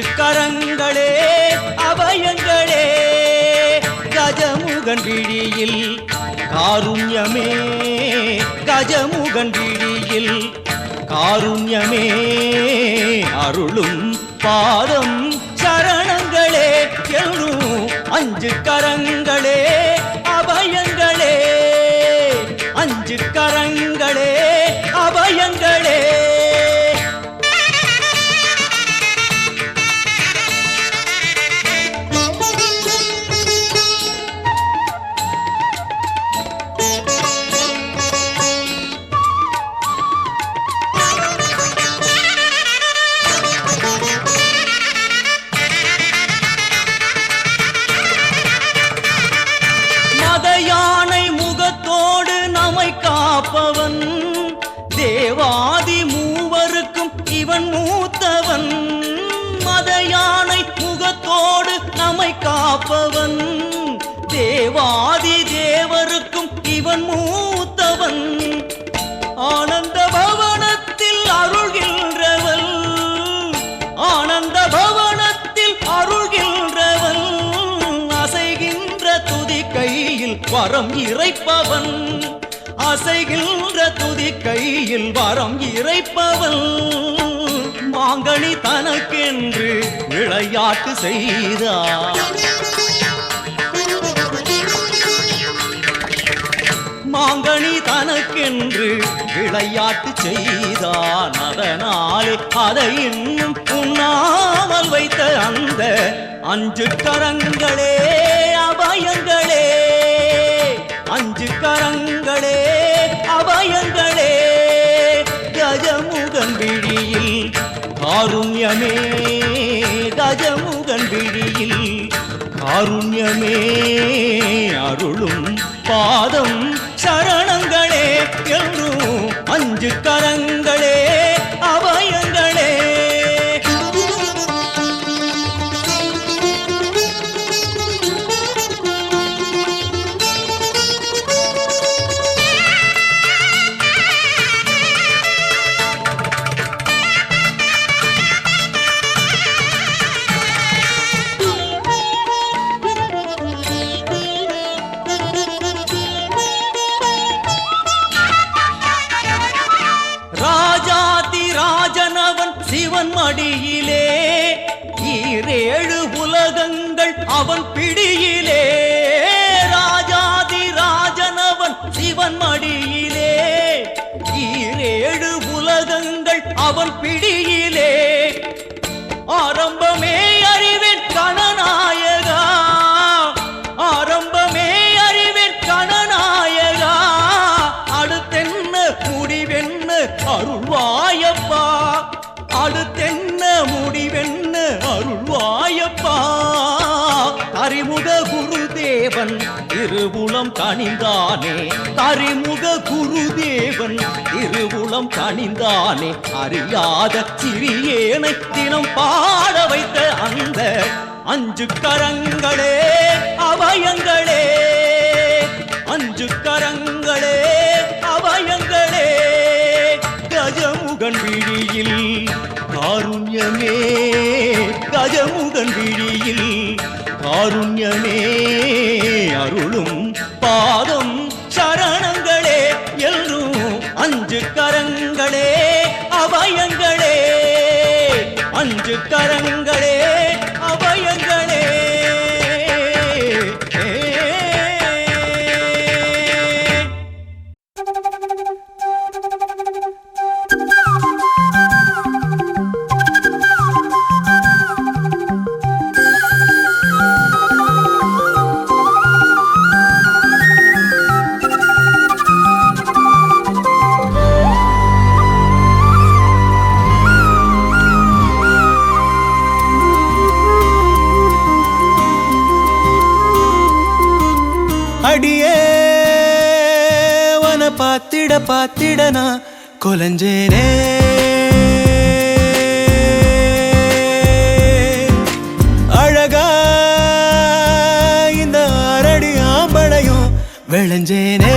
அஞ்சு கரங்களே அபயங்களே கஜமுகன் விழியில் காருண்யமே கஜமுகன் விழியில் காருண்யமே அருளும் பாதம் சரணங்களே எல்லும் அஞ்சு கரங்களே அபயங்களே அஞ்சு கரங்களே அபயங்களே காப்பவன் தேவாதி மூவருக்கும் இவன் மூத்தவன் மத யானை முகத்தோடு நம்மை காப்பவன் தேவாதி தேவருக்கும் இவன் மூத்தவன் ஆனந்த பவனத்தில் அருள்கின்றவன் ஆனந்த பவனத்தில் அருள்கின்றவன் அசைகின்ற துதி கையில் வரம் இறைப்பவன் அசைகின்ற துதி கையில் வரம் இறைப்பவன் மாங்கனி தனக்கென்று விளையாட்டு செய்தார் மாங்கனி தனக்கென்று விளையாட்டு செய்தான் அதனாலே அதை இன்னும் உண்ணாமல் வைத்த அந்த அஞ்சு கரங்களே அபயங்களே அஞ்சு கரங்களே அபயங்களே கஜமுகன் விழியில் காருண்யமே கஜமுகன் விழியில் காருண்யமே அருளும் பாதம் சரணங்களே என்றும் அஞ்சு கரங்களே அபயங்களே சிவன் மடியிலே ஈரேழு உலகங்கள் அவன் பிடியிலே ராஜாதி ராஜனவன் சிவன் மடியிலே ஈரேழு உலகங்கள் அவன் பிடியிலே ஆரம்பமே அறிவேன் கணநாயகா ஆரம்பமே அறிவேன் கணநாயகா அடுத்தென்ன முடிவென்ன அருள்வாயப்பா அடுத்தென்ன முடிவென்ன அருள்வாயப்பா கரிமுக குருதேவன் திருவுளம் கனிந்தானே கரிமுக குருதேவன் திருவுளம் கனிந்தானே அறியாத சிறியேனை தினம் பாட வைத்த அந்த அஞ்சு கரங்களே அபயங்களே அஞ்சு கரங்களே அபயங்களே கஜமுகன் விழியில் காருண்யமே கஜமுகன் விழியில் காருண்யமே அருளும் பாதம் சரணங்களே எல்லும் அஞ்சு கரங்களே அபயங்களே அஞ்சு கரங்களே அபயங்களே அடியே வன பாத்திட பாத்திடனா கொலஞ்சேனே அழகா இந்த அரடி ஆம்பளையும் விளைஞ்சேனே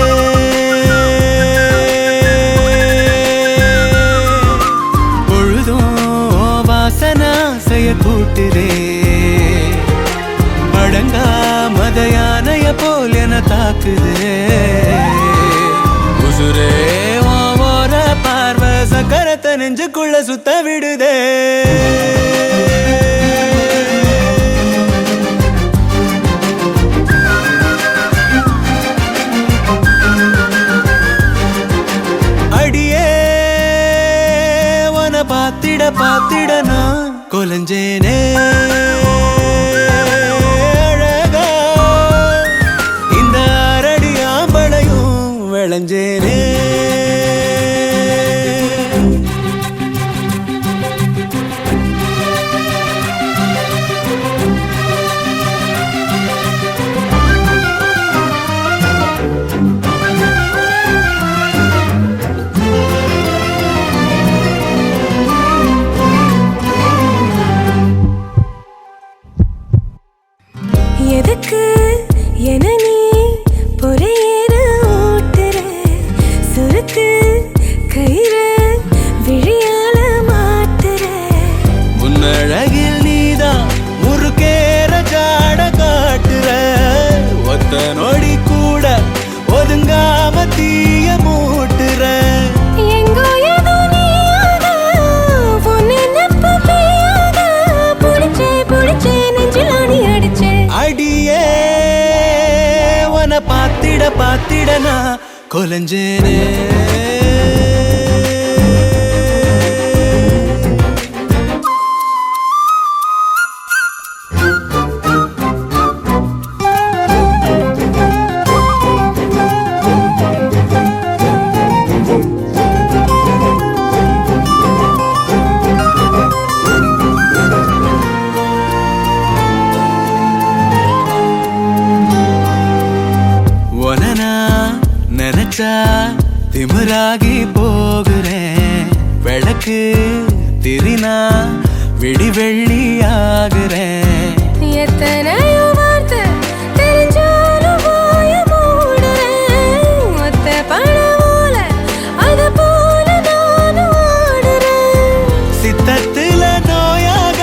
பொழுதும் வாசனா செய்ய கூட்ட காட்டுதே அடங்கா மத யானைய போல் என தாக்குதே உசுரே ஓர பார்வை சக்கரத்தை நெஞ்சுக்குள்ள சுத்த விடுதே அடியே உன பாத்திட பாத்திட நான் கொலஞ்சேனே அழகா இந்த அரடி ஆம்பளையும் விளைஞ்சேனே எதுக்கு என நீ பொறையேற ஓட்டுற சுருக்கு கயிறு விழியால மாட்டுற உன்னழகில் நீதான் முறுக்கேற ஜாட காட்டுற ஒத்த நொடி கூட ஒதுங்காம தீய மூட்டுற எங்கோ ஏதோ நீயாக உன் நினைப்பு பெய்யாக புடிச்சே நெஞ்சில் ஆணி அடிச்சே அடியே உன பாத்திட பாத்திட நான் கொலஞ்சேனே நினைச்சா திமிராகி போகிறேன் விளக்கு திரினா விடி வெள்ளி ஆகுறேன் எத்தனையோ வார்த்தை தெரிஞ்சாலும் வாய மூடுறேன் ஒத்த பணமோல அது போல நானும் ஆடுறேன் சித்தத்துல நோயாக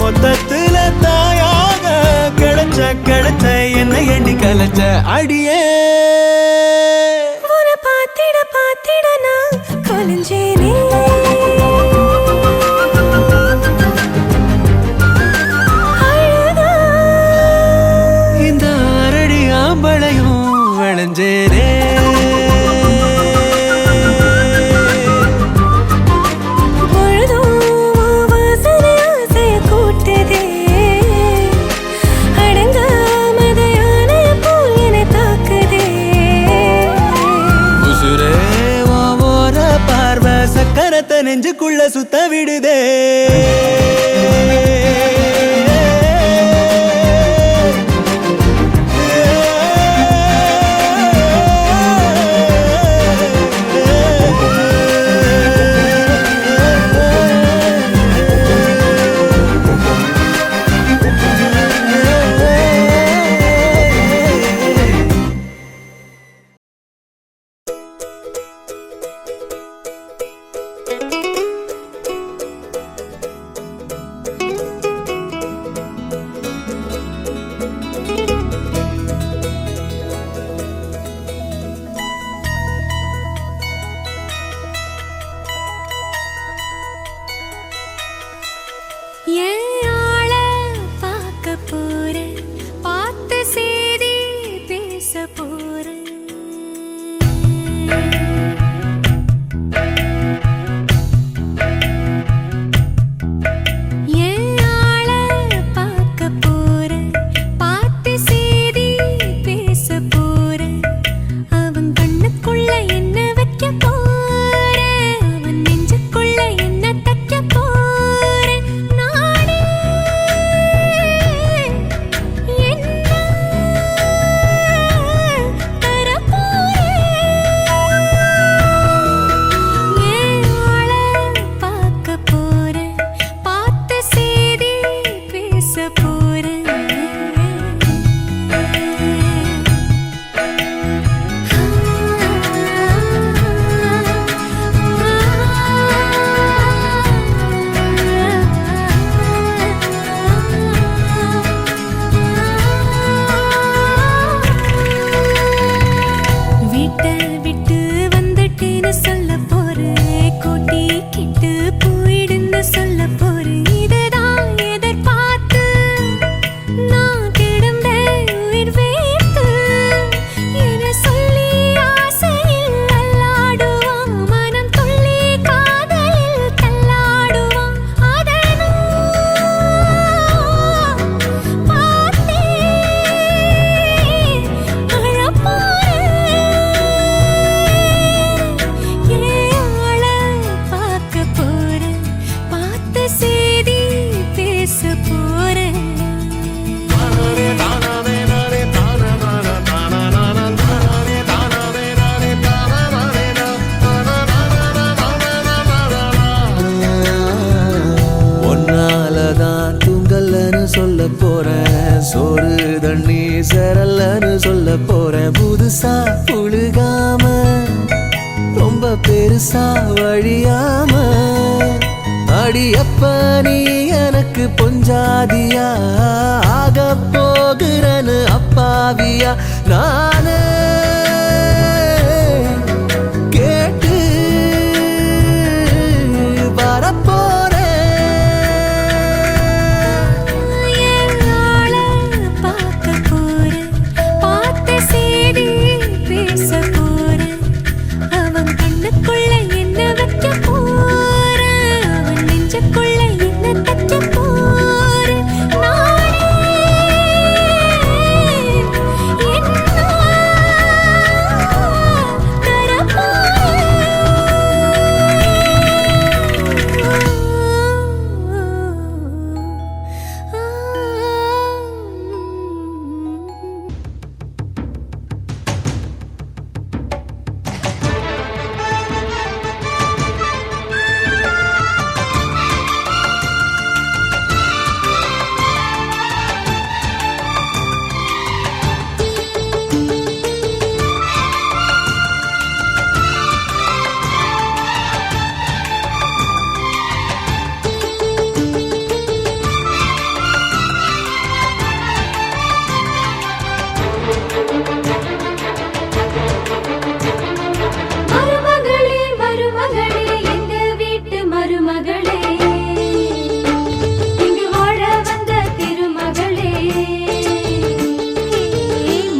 மொத்தத்துல தாயாக கிடைச்ச என்ன எண்ணி கலைச்ச அடியே பாத்திட நான் கொலஞ்சேனே அழகா இந்த அரடி ஆம்பளையும் விளைஞ்சேனே பொழுதும் வாசனை ஆசைய கூட்டுதே அடங்காமத யானைய போல் என்னை தாக்குதே உசுரே ஓர பார்வை சக்கரத்தை நெஞ்சுக்குள்ள சுத்த விடுதே அடியப்ப நீ எனக்கு பொஞ்சாதியா ஆக போகிறனு அப்பாவியா நானே கேட்டு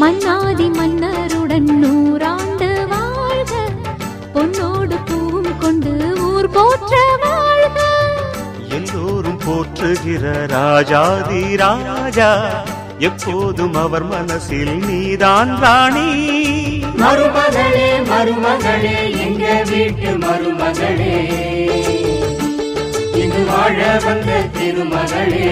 மன்னாதி மன்னருடன் 100 ஆண்டு வாழ்க பொன்னோடு பூவும் கொண்டு ஊர் போற்ற வாழ்க எல்லோரும் போற்றுகிற ராஜாதி ராஜா எப்போதும் அவர் மனசில் நீதான் ராணி மருமகளே மருமகளே எங்க வீட்டு மருமகளே இங்கு வாழ வந்த திருமகளே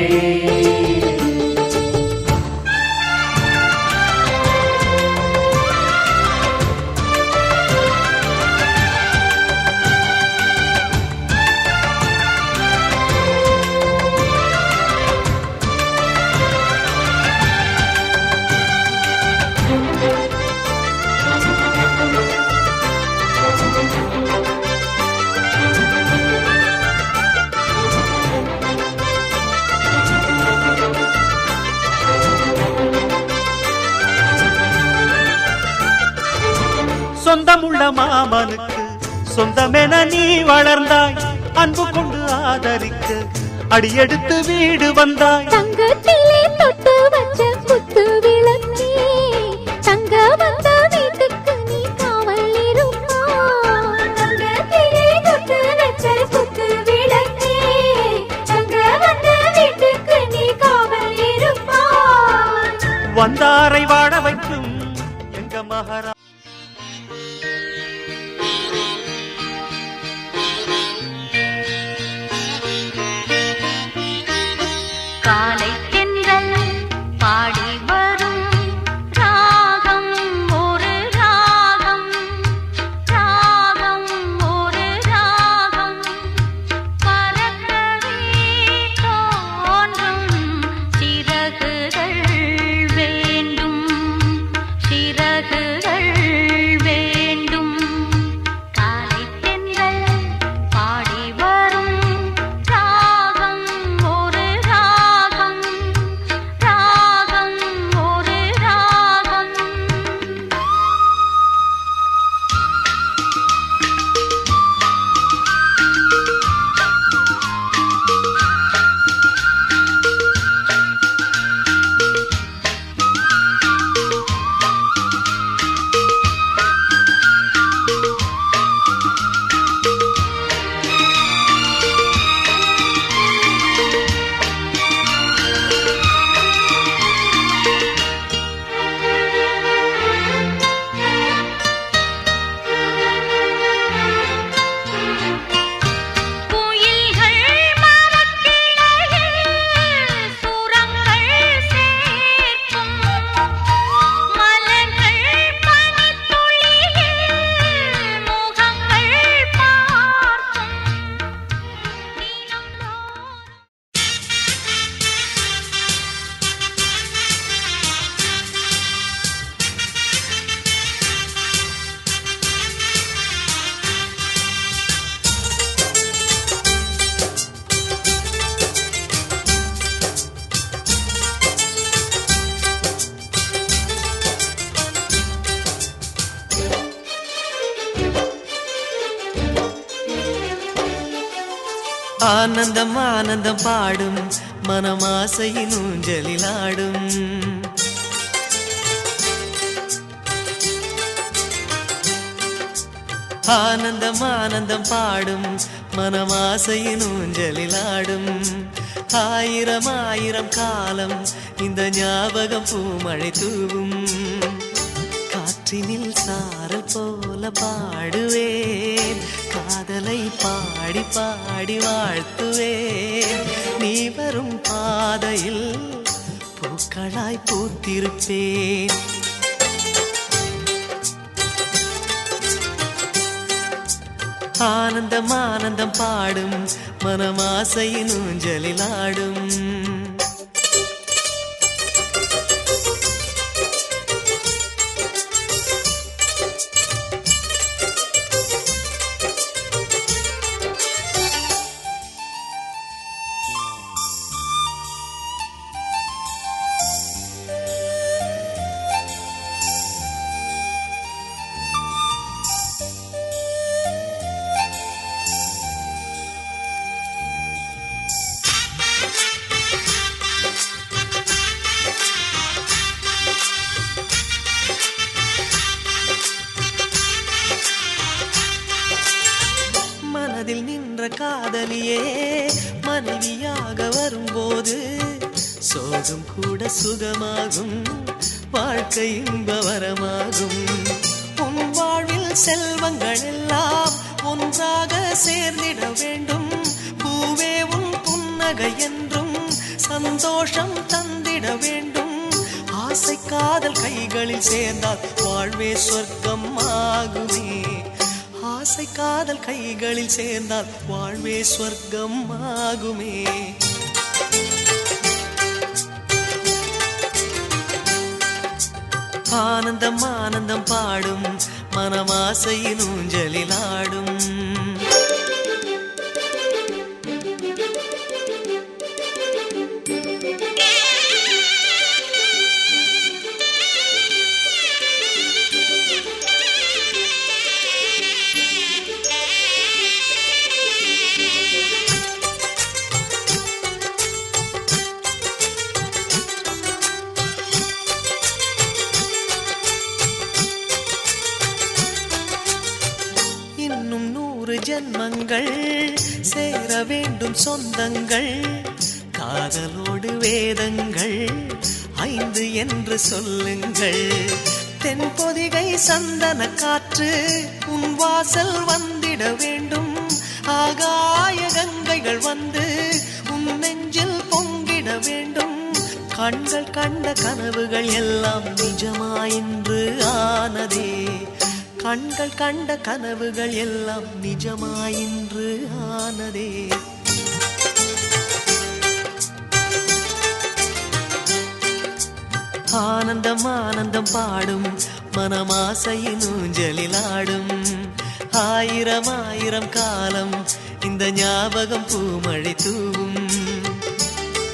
சொந்தமுள்ள மாமனுக்கு சொந்தமென நீ வளர்ந்தாய் அன்பு கொண்டு ஆதரிக்க அடியெடுத்து வீடு வந்தாய் தங்கத்திலே தொட்டு வச்ச குத்து விளக்கே தங்க வந்த வீட்டுக்கு நீ காவல் இருப்பாய் தங்கத்திலே தொட்டு வச்ச குத்து விளக்கே தங்க வந்த வீட்டுக்கு நீ காவல் இருப்பாய் வந்தாரை வாழ வைக்கும் எங்க மகாரா காலை தென்றல் பாடி வரும் ராகம் ஒரு ராகம் ராகம் ஒரு ராகம் பறக்கவே தோன்றும் சிறகுகள் வேண்டும் சிறகுகள் வேண்டும் காலை தென்றல் பாடி வரும் ராகம் ஒரு ராகம் ஆனந்தம் ஆனந்தம் பாடும் மனமாசையின் ஊஞ்சலிலாடும் ஆனந்தம் ஆனந்தம் பாடும் மனமாசையின் ஊஞ்சலிலாடும் ஆயிரம் ஆயிரம் காலம் இந்த ஞாபகம் பூமழை தூவும் காற்றினில் சாரல் போல பாடுவேன் காதலை பாடி பாடி வாழ்த்துவேன் நீ வரும் பாதையில் பூக்களாய் பூத்திருப்பேன் ஆனந்தம் ஆனந்தம் பாடும் மனமாசையின் ஊஞ்சலிலாடும் மனதில் நின்ற காதலியே மனைவியாக வரும்போது சோகம் கூட சுகமாகும் வாழ்க்கை இன்பவரமாகும் உன் வாழ்வில் செல்வங்கள் எல்லாம் ஒன்றாக சேர்ந்திட வேண்டும் பூவே உன் புன்னகை என்றும் சந்தோஷம் தந்திட வேண்டும் ஆசை காதல் கைகளில் சேர்ந்தால் வாழ்வே சொர்க்கம் ஆகுமே ஆசை காதல் கைகளில் சேர்ந்தால் வாழ்வே சொர்க்கம் ஆகுமே ஆனந்தம் ஆனந்தம் பாடும் மனமாசையின் ஊஞ்சலிலாடும் இன்னும் 100 ஜென்மங்கள் சேர வேண்டும் சொந்தங்கள் காதலோடு வேதங்கள் 5 என்று சொல்லுங்கள் தென்பொதிகை சந்தன காற்று உன் வாசல் வந்திட வேண்டும் ஆகாய கங்கைகள் வந்து உன் நெஞ்சில் பொங்கிட வேண்டும் கண்கள் கண்ட கனவுகள் எல்லாம் நிஜமாயின்று ஆனதே கண்கள் கண்ட கனவுகள் எல்லாம் நிஜமாயின்று ஆனதே ஆனந்தம் ஆனந்தம் பாடும் மனமாசையின் ஊஞ்சலிலாடும் ஆயிரம் ஆயிரம் காலம் இந்த ஞாபகம் பூமழை தூவும்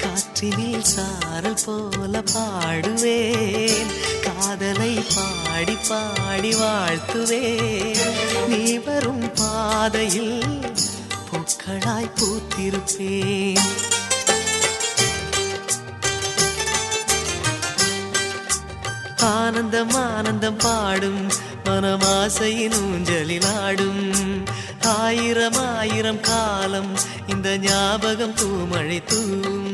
காற்றினில் சாரல் போல பாடுவேன் காதலை பாடி பாடி வாழ்த்துவேன் நீ வரும் பாதையில் பூக்களாய் பூத்திருப்பேன் ஆனந்தம் ஆனந்தம் பாடும் மனமாசையின் ஊஞ்சலிலாடும் ஆயிரம் ஆயிரம் காலம் இந்த ஞாபகம் பூமழை தூவும்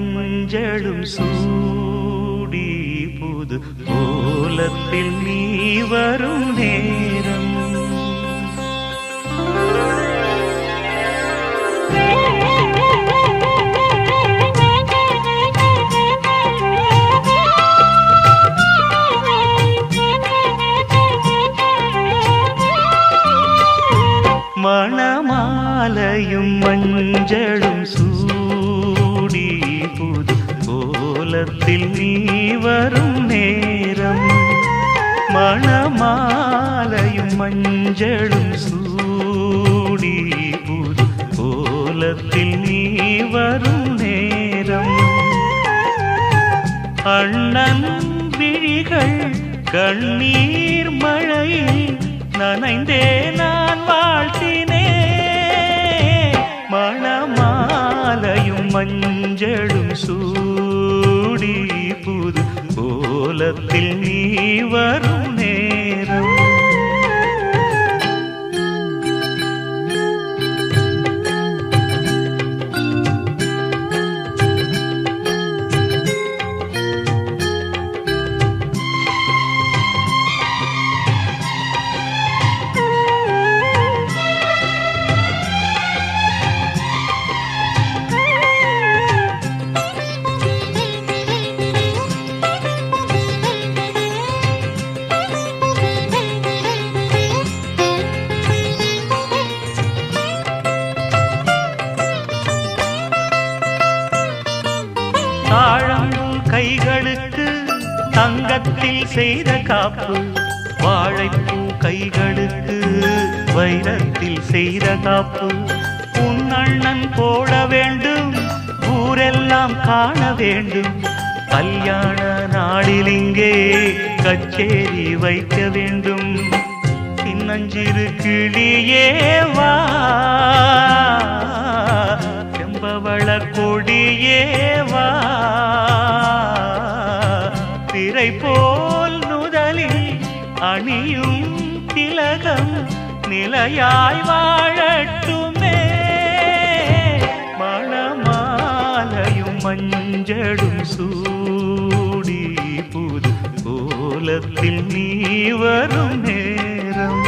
மஞ்சளும் சூடி புது கோலத்தில் நீ வரும் நேரம் மணமாலையும் மஞ்சளும் சூடி புது கோலத்தில் நீ வரும் நேரம் மணமாலையும் மஞ்சளும் சூடி புது கோலத்தில் நீ வரும் நேரம் அண்ணன் விழிகள் கண்ணீர் மழையில் நனைந்தே நான் வாழ்த்தினே மணமாலையும் மஞ்சளும் சூடி புது கோலத்தில் நீ வரும் நேரம் தாழம்பூ கைகளுக்கு தங்கத்தில் செய்த காப்பு வாழைப்பூ கைகளுக்கு வைரத்தில் செய்த காப்பு உன் அண்ணன் போட வேண்டும் ஊரெல்லாம் காண வேண்டும் கல்யாண நாளில் இங்கே கச்சேரி வைக்க வேண்டும் சின்னஞ்சிறு கிளியே வா செம்பவள கொடியே வா திரை போல் நுதலில் அணியும் திலகம் நிலையாய் வாழட்டுமே மணமாலையும் மஞ்சளும் சூடி புது கோலத்தில் நீ வரும் நேரம்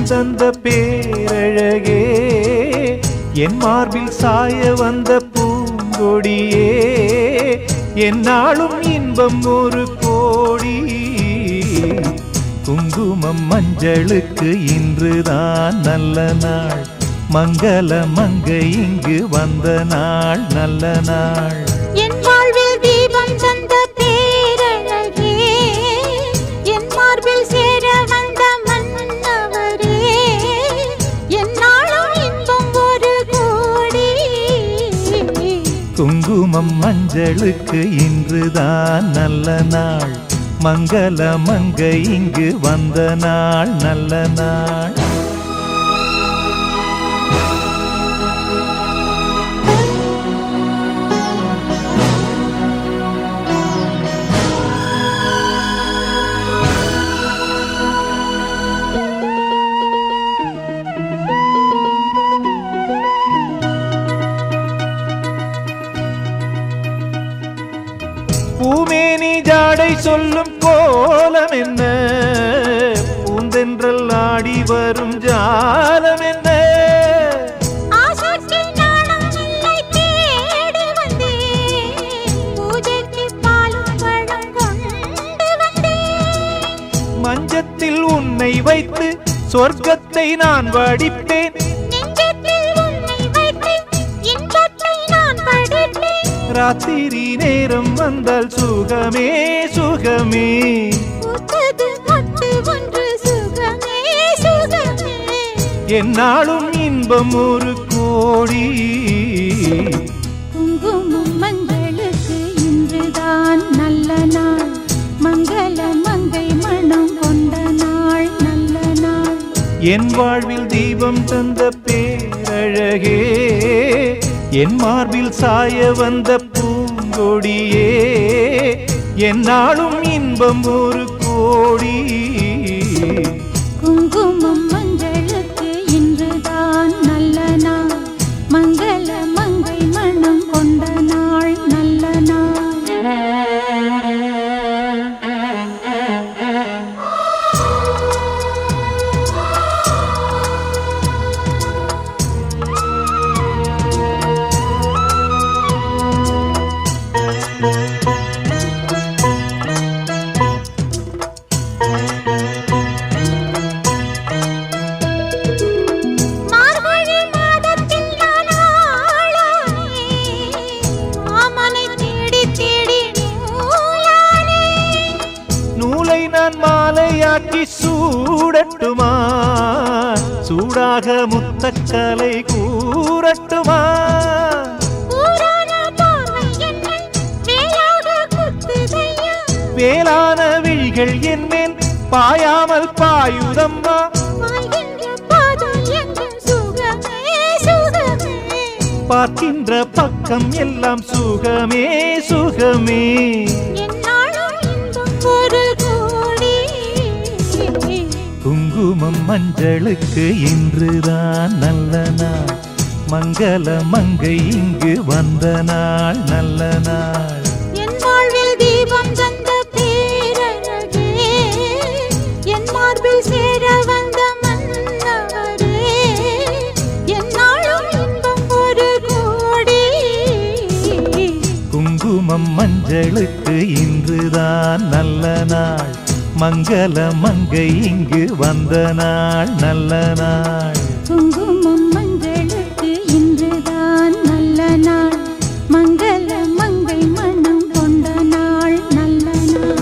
தந்த பேரழகே என் மார்பில் சாய வந்த பூங்கொடியே என்னாலும் இன்பம் ஒரு கோடி குங்குமம் மஞ்சளுக்கு இன்றுதான் நல்ல நாள் மங்கள மங்கை இங்கு வந்த நாள் நல்ல நாள் என் வாழ்வில் தீபம் தந்த பேரழகே என் மார்பில் சேர வந்த மன்னவரே என்னாலும் இன்பம் ஒரு கோடி குங்குமம் மஞ்சளுக்கு இன்றுதான் நல்ல நாள் மங்கள மங்கை இங்கு வந்த நாள் நல்ல நாள் பூமேனி ஜாடை சொல்லும் கோலம் என்ன, பூந்தென்றல் ஆடி வரும் ஜாலம் என்ன. ஆசைக்கு நாணம் இல்லை தேடி வந்தேன், பூஜைக்கு பாலும் பழம் கொண்டு வந்தேன். மஞ்சத்தில் உன்னை வைத்து சொர்க்கத்தை நான் வடிப்பேன், நெஞ்சத்தில் உன்னை வைத்து இன்பத்தை நான் படைப்பேன். ராத்திரி நேரம் வந்தால் சுகமே சுகமே. பூத்தது மொட்டு ஒன்று சுகமே சுகமே. என்னாலும் இன்பம் ஒரு கோடி. குங்குமம் மங்களுக்கு இன்றுதான் நல்ல நாள், மங்கள மங்கை மனம் கொண்ட நாள் நல்ல நாள். என் வாழ்வில் தீபம் தந்த பேரழகே, என் மார்பில் சாய வந்த பூங்கொடியே, என்னாலும் இன்பம் ஒரு கோடி. குங்குமம் மங்களுக்கு இன்றுதான் நல்ல நாள், மங்கள மங்கை மனம் கொண்ட நாள் நல்ல நாள். மார்கழி மாதத்தில் நான் ஆளானே, மாமனை தேடி தேடி நூலானே. நூலை நான் மாலையாக்கி சூடட்டுமா, சூடாக முத்தக்கலை கூறட்டுமா. ஊரான பார்வை என்னை வேலாக குத்துதையா, வேளான விழிகள் என் மேல் பாயாமல் பாயுதம்மா. வாழ்கின்ற பாதம் எங்கும் சுகமே சுகமே. பார்க்கின்ற பக்கம் எல்லாம் சுகமே சுகமே. என்னாலும் இன்பம் ஒரு கோடி. குங்குமம் மஞ்சளுக்கு இன்றுதான் நல்ல நாள், மங்கள மங்கை இங்கு வந்த நாள் நல்ல நாள். என் வாழ்வில் தீபம் தந்த பேரழகே, என் மார்பில் சேர வந்த மன்னவரே, என்னாலும் இன்பம் ஒரு கோடி. குங்குமம் மஞ்சளுக்கு இன்றுதான் நல்ல நாள், மங்கள மங்கை இங்கு வந்த நாள் நல்ல நாள். குங்குமம் மஞ்சளுக்கு இன்றுதான் நல்ல நாள், மங்கள மங்கை மனம் கொண்ட நாள் நல்ல நாள்.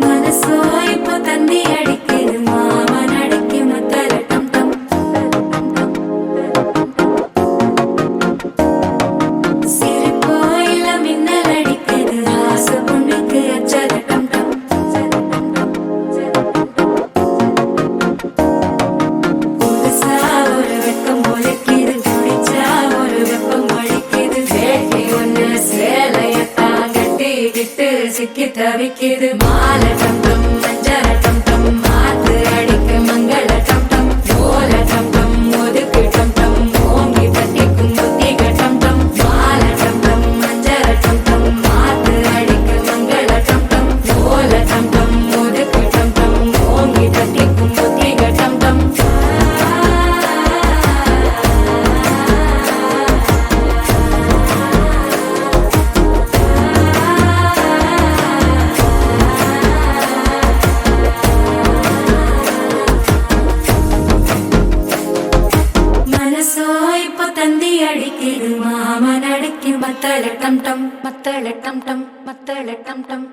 മനസ്സോ ഇപ്പൊ തന്നെ மத்தள டம் டம் மத்தள டம் டம் மத்தள டம் டம்.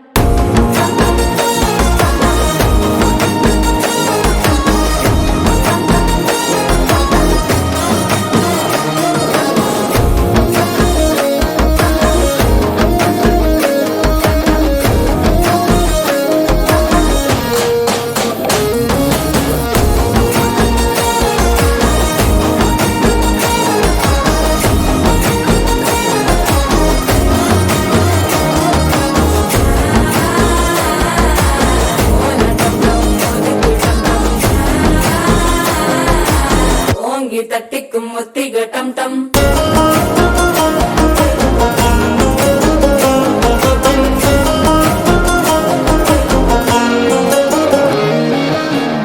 தட்டிக்கும் ஒத்திக டம் டம்.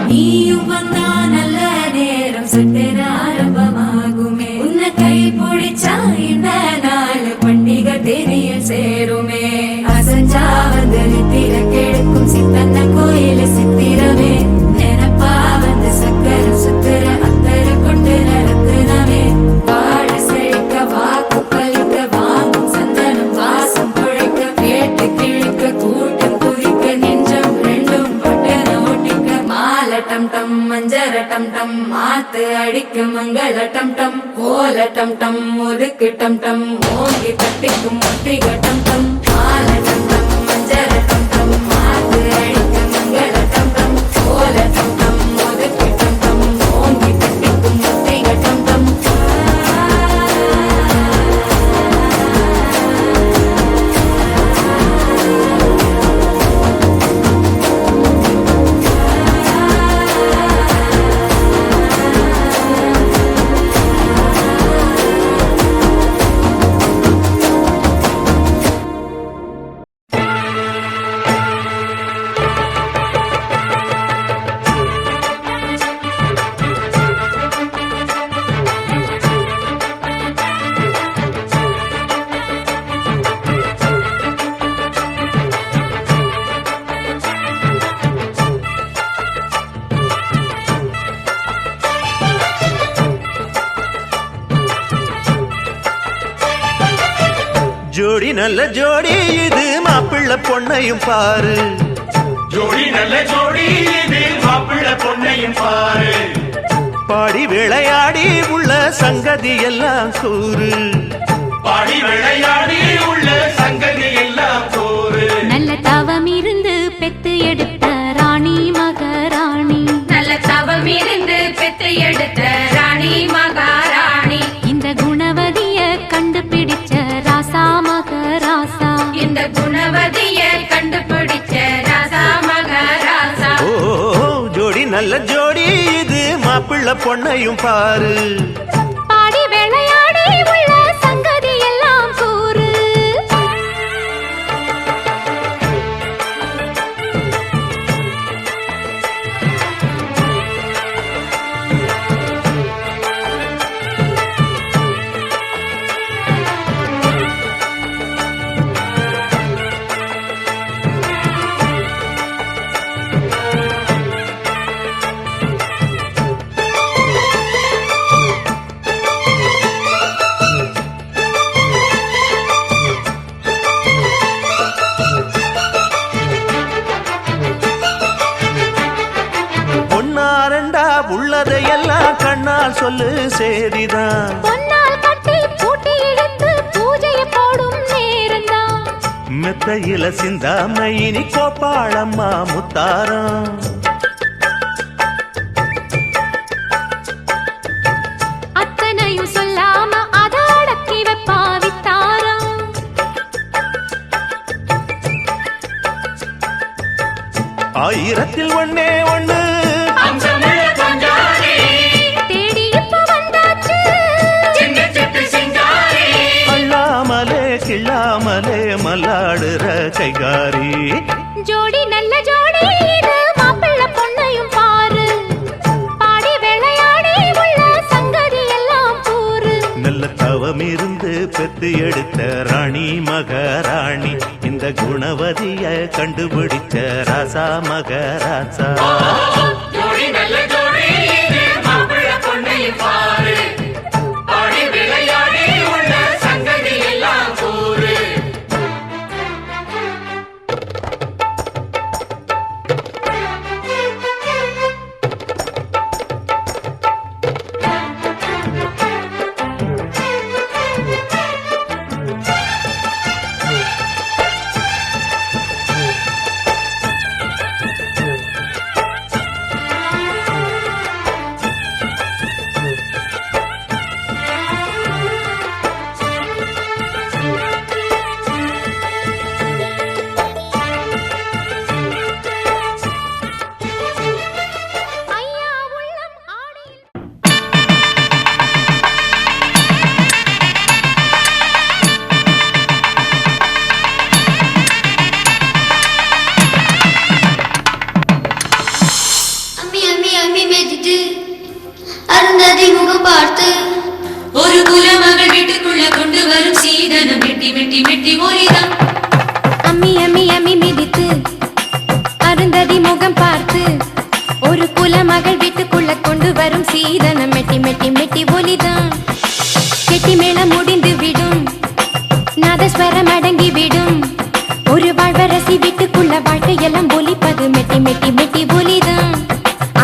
நீயும் வந்தா நல்ல நேரம் சட்டென ஆரம்பமாகுமே. உன்னை கை பிடிச்சா இந்த நாள் பண்டிகை தேனியில் சேருமே. அசஞ்சா வந்து நித்திர கெடுக்கும் சித்தன்ன கோயில சித்திரமே. நினப்பா வந்து சக்கர சுத்திர அத்தர கொண்டு நடத்துனவே. வாழ செழிக்க வாக்கு பலிக்க வாங்கும் சந்தனம் வாசம் குழைக்க. கேட்டு கிழிக்க கூட்டம் குதிக்க நெஞ்சம் ரெண்டும் பட்டன ஒட்டிக்க. மாலை டம் டம் மஞ்சர டம் டம் மாத்து அடிக்க மங்கள டம் டம். கோல டம் டம் ஒதுக்கு டம் டம் ஓங்கி தட்டிக்கும் ஒட்டிக டம் டம். மாலை டம் டம் மஞ்சர டம் டம் மாத்து அடிக்க மங்கள டம் டம். கோல டம் டம் ஒதுக்கு டம் டம் ஓங்கி தட்டிக்கும் ஒட்டிக டம் டம். ஜோடி நல்ல ஜோடி இது மாப்பிள்ளை பொண்ணையும் பாரு. ஜோடி நல்ல ஜோடி இது மாப்பிள்ளை பொண்ணையும் பாரு. பாடி விளையாடி உள்ள சங்கதி எல்லாம் கூறு. பாடி விளையாடி உள்ள சங்கதி எல்லாம் கூறு. நல்ல தவம் இருந்து பெத்து எடுத்த ராணி மகாராணி. நல்ல தவம் இருந்து பெத்து எடுத்த ராணி மகாராணி. இந்த குணவதிய கண்டுபிடிச்ச ராசா மகராசா. இந்த குணவதிய கண்டுபிடிச்ச ராசா மகராசா. ஓ ஜோடி நல்ல ஜோடி இது மாப்பிள்ளை பொண்ணையும் பாரு. பாடி விளையாடி உள்ள சங்கதி எல்லாம் கூறு. பொன்னாரண்டா உள்ளதையெல்லாம் கண்ணால் சொல்லு சேதிதான். பொன்னால் கட்டி பூட்டி இழுத்து பூஜையை போடும் நேரம்தான். மெத்தையில சிந்தாம இனி கோப்பாளம்மா முத்தாரம். அத்தனையும் சொல்லாம அத அடக்கி வைப்பா வித்தாரம். ஆயிரத்தில் ஒண்ணே ஒண்ணு அம்சமுள்ள பஞ்சாரி. தேடி இப்ப வந்தாச்சு. சின்ன சிட்டு சிங்காரி. அள்ளாமலே கிள்ளாமலே மல்லாடுற கைகாரி. ஜோடி நல்ல ஜோடி இது மாப்பிள்ளை பொண்ணையும் பாரு. பாடி விளையாடி உள்ள சங்கதி எல்லாம் கூறு. நல்ல தவம் இருந்து பெத்து எடுத்த ராணி மகாராணி. இந்த குணவதிய கண்டுபிடிச்ச ராசா மகராசா. ஜோடி நல்ல ஜோடி இது மாப்பிள்ளை பொண்ணையும் பாரு. பாடி விளையாடி உள்ள சங்கதி எல்லாம் கூறு. அம்மி அம்மி அம்மி மெதித்து அருந்ததி முகம் பார்த்து ஒரு குலமகள் வீட்டுக்குள்ள கொண்டு வரும் சீதனம் மெட்டி மெட்டி மெட்டி ஒலிதான். அம்மி அம்மி அம்மி மிதித்து அருந்ததி முகம் பார்த்து ஒரு குலமகள் வீட்டுக்குள்ள கொண்டு வரும் சீதனம் மெட்டி மெட்டி மெட்டி ஒலிதான். கெட்டி மேளம் முடிந்து விடும், நாதஸ்வரம் அடங்கி விடும், ஒரு வாழ்வரசி வீட்டுக்குள்ள வாழ்க்கையெல்லாம் ஒலிப்பது மெட்டி மெட்டி மெட்டி ஒலிதான்.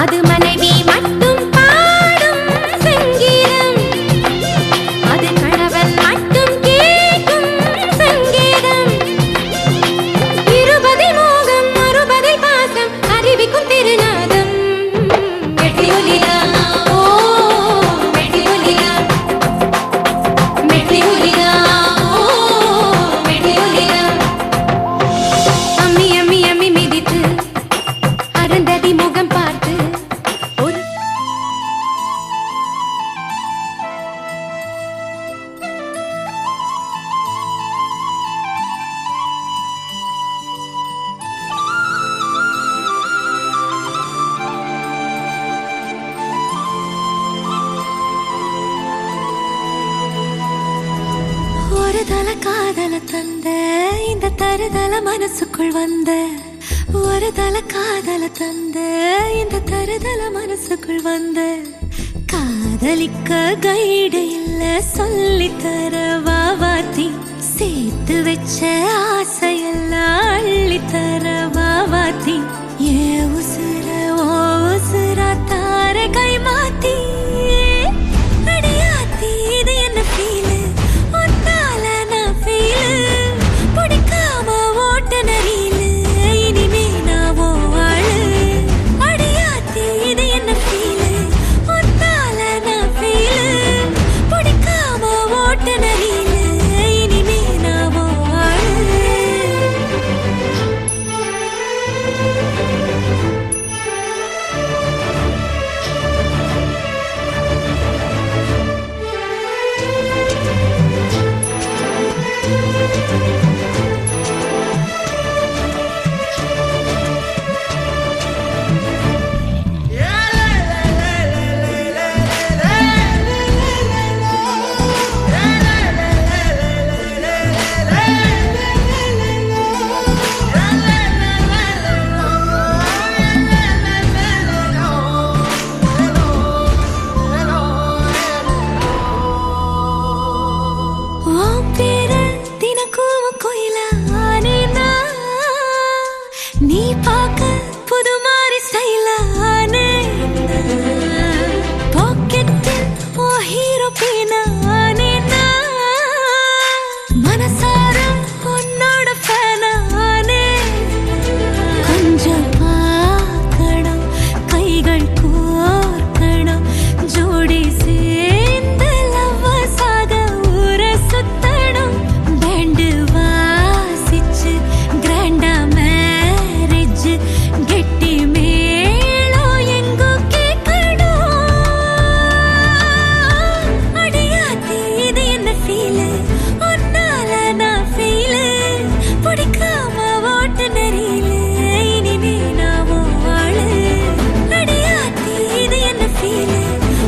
அது மனைவி மட்டும் பாடும் சங்கீதம், அது கணவன் மட்டும் கேட்கும் சங்கீதம். இருபதில் மோகம் அறுபதில் பாசம் அறிவிக்கும் திருநாதம் மெட்டி ஒலிதான். ஓ மெட்டி ஒலிதான், மெட்டி ஒலிதான், ஓ மெட்டி ஒலிதான். அம்மி அம்மி அம்மி மிதித்து அருந்ததி முகம் பார்த்து ஒரு ஒரு தல காதல தந்த இந்த தருதல மனசுக்குள் வந்த ஒரு தல காதல தந்த இந்த தருதல மனசுக்குள் வந்த காதலிக்க கைடு இல்ல சொல்லித்தர வாவாத்தி சேர்த்து வச்ச ஆசையெல்லாம் அள்ளித்தர வாவாத்தி ஏ உசுர